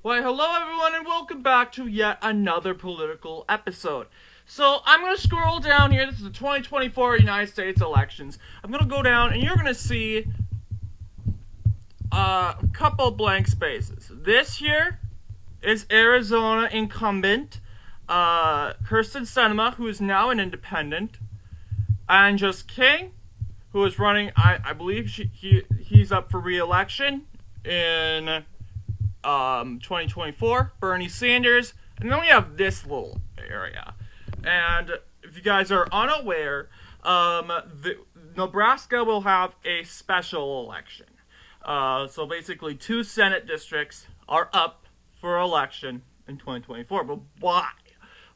Why, hello everyone, and welcome back to yet another political episode. So, I'm going to scroll down here. This is the 2024 United States elections. I'm going to go down, and you're going to see a couple blank spaces. This here is Arizona incumbent Kirsten Sinema, who is now an independent, and Just King, who is running. I believe he's up for re-election in 2024, Bernie Sanders, and then we have this little area. And if you guys are unaware, Nebraska will have a special election. So basically, 2 Senate districts are up for election in 2024. But why?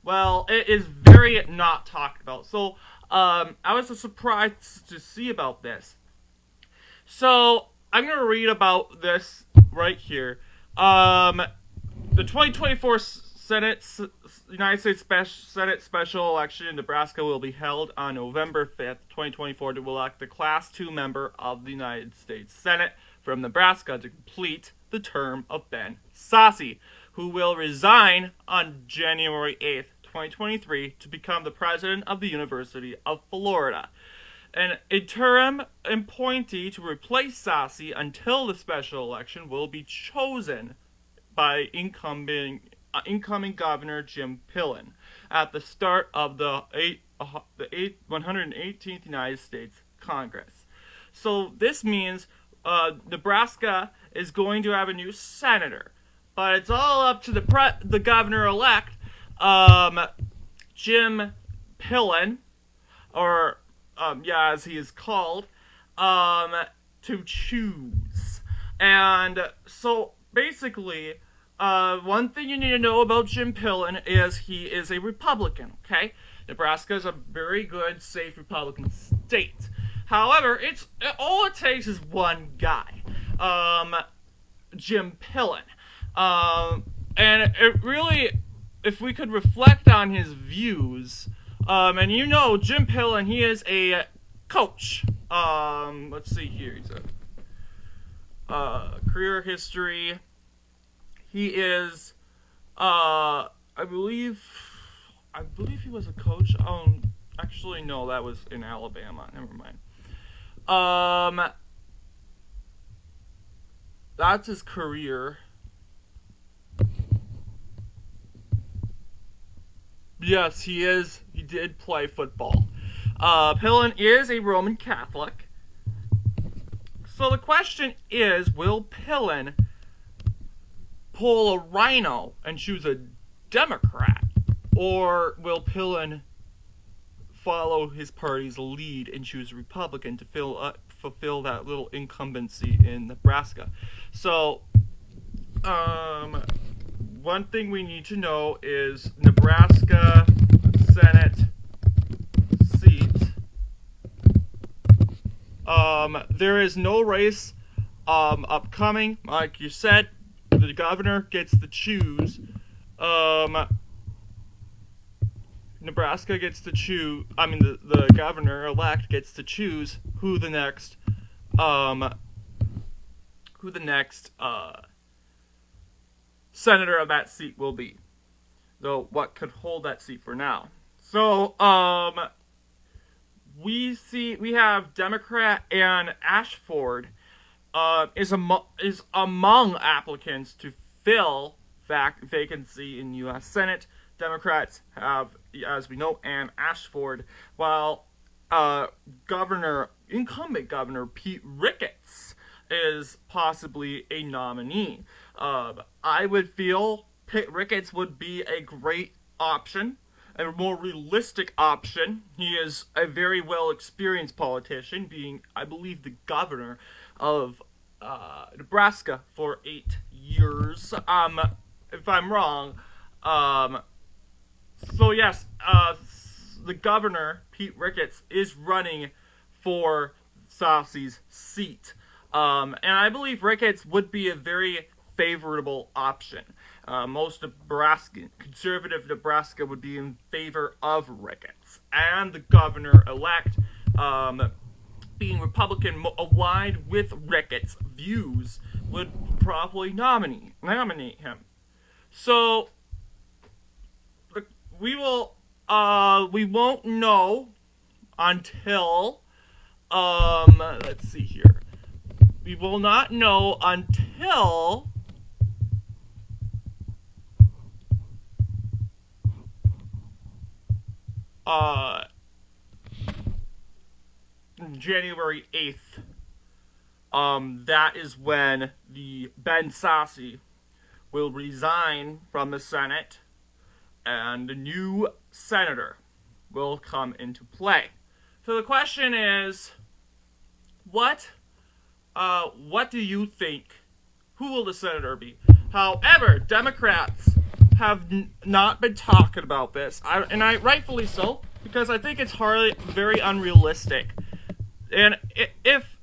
Well, it is very not talked about. So I was surprised to see about this. So I'm going to read about this right here. The 2024 United States Senate special election in Nebraska will be held on November 5th, 2024, to elect the Class 2 member of the United States Senate from Nebraska to complete the term of Ben Sasse, who will resign on January 8th, 2023, to become the president of the University of Florida. An interim appointee to replace Sasse until the special election will be chosen by incoming Governor Jim Pillen at the start of the 118th United States Congress. So this means Nebraska is going to have a new senator, but it's all up to the governor-elect, Jim Pillen, or as he is called, to choose. And so basically, one thing you need to know about Jim Pillen is he is a Republican, okay? Nebraska is a very good, safe Republican state. However, all it takes is one guy, Jim Pillen. And it really, if we could reflect on his views, and Jim Pillen, he is a coach. Let's see here. He's a career history. He is, I believe he was a coach. Actually, no, that was in Alabama. Never mind. That's his career. Yes, he is. He did play football. Pillen is a Roman Catholic. So the question is, will Pillen pull a rhino and choose a Democrat? Or will Pillen follow his party's lead and choose a Republican to fulfill that little incumbency in Nebraska? So, one thing we need to know is Nebraska Senate seat. There is no race upcoming. Like you said, the governor gets to choose. Nebraska gets to choose. The governor-elect gets to choose who the next senator of that seat will be. Though what could hold that seat for now. So, we have Democrat Ann Ashford is among applicants to fill vacancy in U.S. Senate. Democrats have, as we know, Ann Ashford, while incumbent Governor Pete Ricketts is possibly a nominee. I would feel Pete Ricketts would be a great option, a more realistic option. He is a very well-experienced politician, being, I believe, the governor of Nebraska for 8 years. If I'm wrong. So yes, the governor, Pete Ricketts, is running for Sasse's seat. And I believe Ricketts would be a very favorable option. Most conservative Nebraska would be in favor of Ricketts. And the governor-elect, being Republican, aligned with Ricketts' views, would probably nominate him. So we won't know until let's see here. We will not know until uh January 8th. That is when the Ben Sasse will resign from the Senate and a new senator will come into play. So the question is, what do you think? Who will the senator be? However, Democrats have not been talking about this, and rightfully so, because I think it's very unrealistic. And if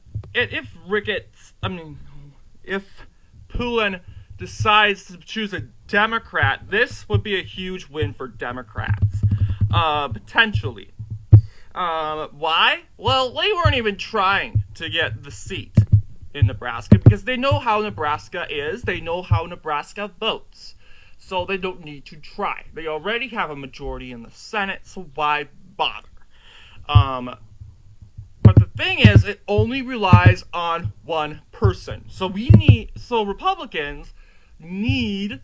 Pillen decides to choose a Democrat, this would be a huge win for Democrats, potentially. Why? Well, they weren't even trying to get the seat in Nebraska because they know how Nebraska is. They know how Nebraska votes. So they don't need to try. They already have a majority in the Senate, so why bother? But the thing is, it only relies on one person. So Republicans need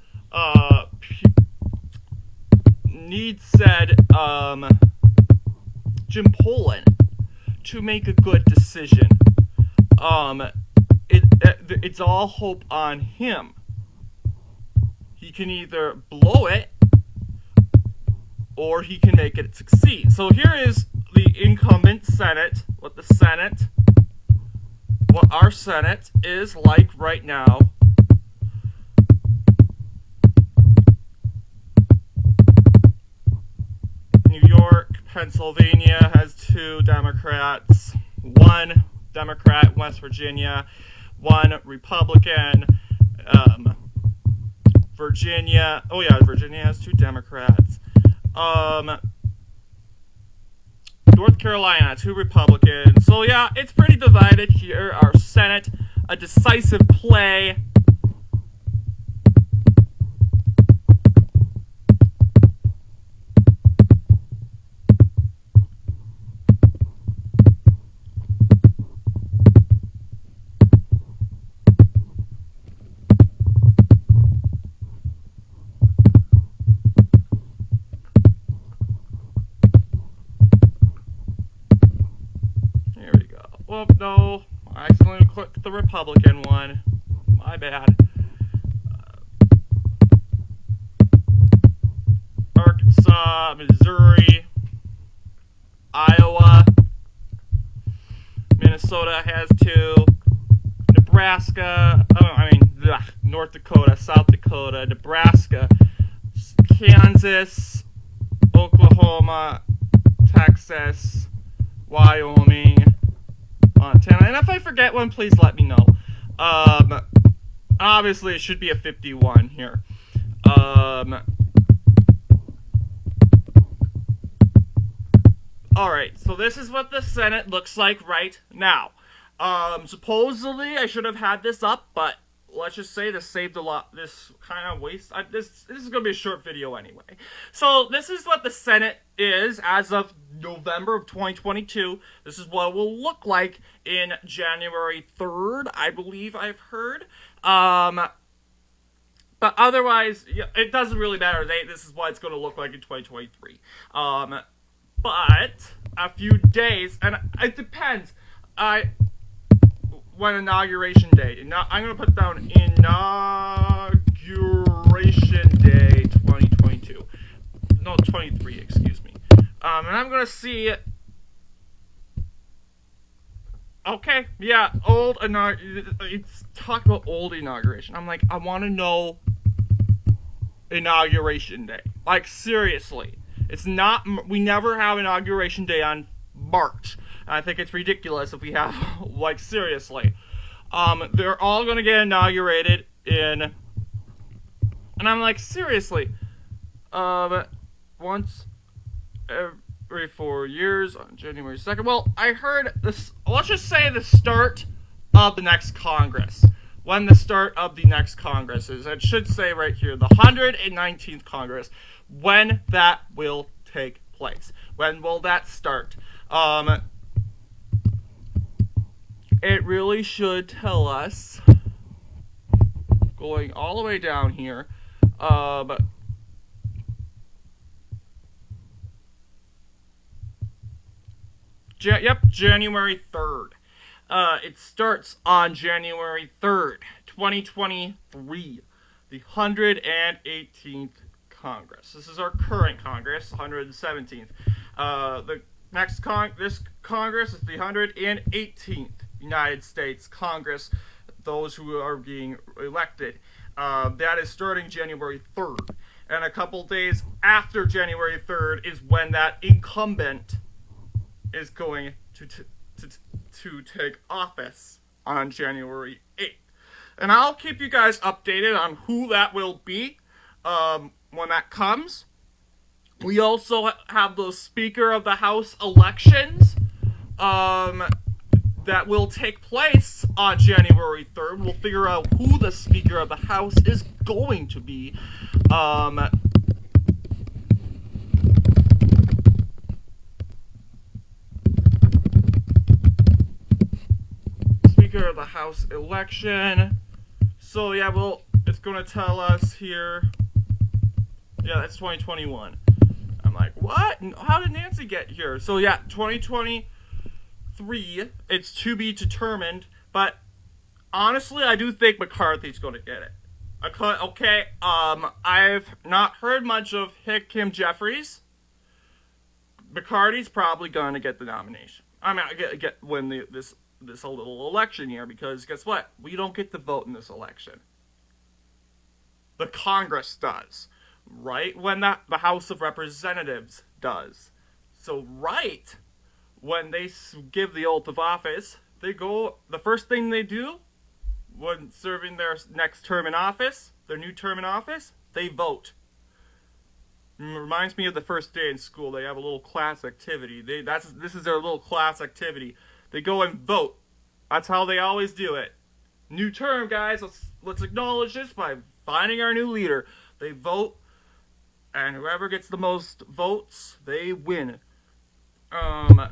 said Jim Pillen to make a good decision. It's all hope on him. He can either blow it or he can make it succeed. So here is the incumbent Senate, what our Senate is like right now. New York, Pennsylvania has 2 Democrats, 1 Democrat in West Virginia, 1 Republican. Virginia has 2 Democrats. North Carolina, 2 Republicans. So yeah, it's pretty divided here. Our Senate, a decisive play. Oh, no, I accidentally clicked the Republican one. My bad. Arkansas, Missouri, Iowa, Minnesota has 2, Nebraska, North Dakota, South Dakota, Nebraska, Kansas, Oklahoma, Texas, Wyoming, Montana. And if I forget one, please let me know. Obviously, it should be a 51 here. Alright, so this is what the Senate looks like right now. Supposedly, I should have had this up, but let's just say this saved a lot. This kind of waste. This is going to be a short video anyway. So this is what the Senate is as of November of 2022. This is what it will look like in January 3rd, I believe I've heard. But otherwise, it doesn't really matter. This is what it's going to look like in 2023. But a few days, and it depends. When inauguration day. I'm going to put down inauguration day 2022. No, 23, excuse me. And I'm going to see... Okay, yeah, it's talk about old inauguration. I'm like, I want to know inauguration day. Like, seriously. It's not... We never have inauguration day on March. I think it's ridiculous if we have, like, seriously. They're all going to get inaugurated in... And I'm like, seriously. Once every 4 years on January 2nd. Well, I heard this... Let's just say the start of the next Congress. when the start of the next Congress is. It should say right here, the 119th Congress, when that will take place. When will that start? It really should tell us, going all the way down here, January 3rd. It starts on January 3rd, 2023, the 118th Congress. This is our current Congress, 117th. This Congress is the 118th United States Congress, those who are being elected. That is starting January 3rd. And a couple days after January 3rd is when that incumbent is going to take office on January 8th. And I'll keep you guys updated on who that will be when that comes. We also have the Speaker of the House elections that will take place on January 3rd. We'll figure out who the Speaker of the House is going to be. Speaker of the House election. So yeah, well, it's going to tell us here. Yeah, that's 2021. I'm like, what? How did Nancy get here? So yeah, 2023. It's to be determined. But honestly, I do think McCarthy's going to get it. Okay. I've not heard much of Hakeem Jeffries. McCarthy's probably going to get the nomination. I mean, win this a little election year, because guess what? We don't get to vote in this election. The Congress does, right? When the House of Representatives does. So right when they give the oath of office, the first thing they do when serving their next term in office, their new term in office, they vote. It reminds me of the first day in school. They have a little class activity. This is their little class activity. They go and vote. That's how they always do it. New term, guys. Let's acknowledge this by finding our new leader. They vote, and whoever gets the most votes, they win. So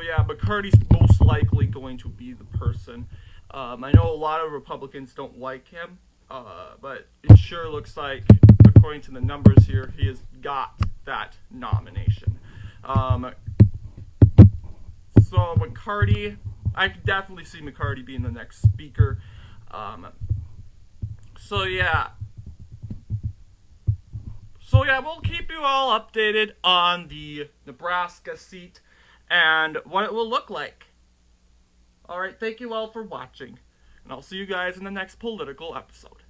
yeah, McCarthy's most likely going to be the person. I know a lot of Republicans don't like him, but it sure looks like, according to the numbers here, he has got that nomination. So McCarthy, I could definitely see McCarthy being the next speaker. So yeah, we'll keep you all updated on the Nebraska seat and what it will look like. Alright, thank you all for watching, and I'll see you guys in the next political episode.